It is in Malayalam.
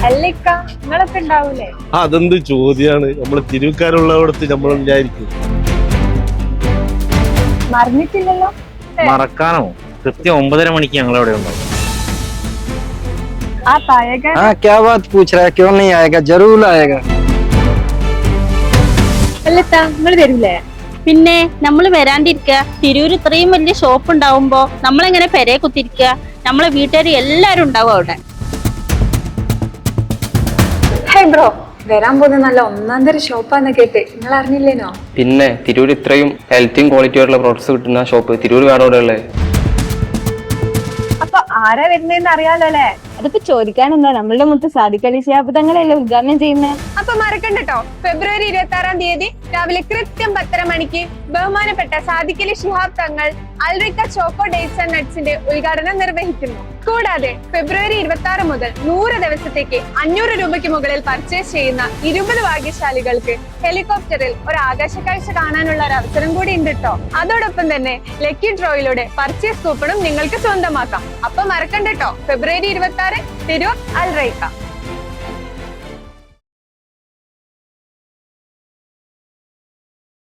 അല്ലിക്ക നിങ്ങളൊക്കെ ഉണ്ടാവൂലേ? അതെന്ത് ചോദ്യാണ്? നമ്മള് തിരുവക്കാരുള്ളവിടത്ത് നമ്മൾ വിചാരിക്കും. മറിഞ്ഞിട്ടില്ലല്ലോ? മറക്കാനോ? കൃത്യം 9:30 മണിക്ക് ഞങ്ങൾ അവിടെ ഉണ്ടാവും. ആ പായക क्या बात पूछ रहा है? क्यों नहीं आएगा? जरूर आएगा. അല്ലത്താ നിങ്ങള് വരൂലേ? പിന്നെ നമ്മൾ വരാണ്ടിരിക്കുക? തിരൂര് ഇത്രയും വലിയ ഷോപ്പ് ഉണ്ടാവുമ്പോ നമ്മളെങ്ങനെ പെരയെ കുത്തിരിക്കുക? നമ്മളെ വീട്ടുകാർ എല്ലാരും ഉണ്ടാവും അവിടെ. ഹേ ബ്രോ, വരാൻ പോകുന്ന നല്ല ഒന്നാം തരം ഷോപ്പാന്ന് കേട്ട്, നിങ്ങൾ അറിഞ്ഞില്ലേനോ? പിന്നെ തിരൂർ ഇത്രയും ഹെൽത്തിയും ക്വാളിറ്റി ആയിട്ടുള്ള പ്രോഡക്ട്സ് കിട്ടുന്ന ഷോപ്പ് തിരൂർ വേറെ എവിടെ ഉള്ളത്? അപ്പൊ ആരാ വരുന്നതെന്ന് അറിയാലോ അല്ലേ? അതിപ്പോ ചോദിക്കാനെന്താ, നമ്മളുടെ മുത്ത് സാദിഖ് അലി ശിഹാബ് തങ്ങളല്ലേ ഉദ്ഘാടനം ചെയ്യുന്നത്. അപ്പൊ മറക്കണ്ടോ, ഫെബ്രുവരി 26-ാം തീയതി രാവിലെ കൃത്യം 10:30 മണിക്ക് ബഹുമാനപ്പെട്ട Sadiq Ali Shihab Thangal അൽറിക്ക choco dates and നട്ട്സിന്റെ ഉദ്ഘാടനം നിർവഹിക്കുന്നു. കൂടാതെ ഫെബ്രുവരി 26 മുതൽ 100 ദിവസത്തേക്ക് 500 രൂപയ്ക്ക് മുകളിൽ പർച്ചേസ് ചെയ്യുന്ന 20 ഭാഗ്യശാലികൾക്ക് ഹെലികോപ്റ്ററിൽ ഒരു ആകാശക്കാഴ്ച കാണാനുള്ള ഒരു അവസരം കൂടി ഉണ്ട് കേട്ടോ. അതോടൊപ്പം തന്നെ ലക്കി ഡ്രോയിലൂടെ പർച്ചേസ് കൂപ്പണും നിങ്ങൾക്ക് സ്വന്തമാക്കാം. അപ്പൊ മറക്കണ്ടോ, ഫെബ്രുവരി 26 തിരൂർ അൽറൈക്ക.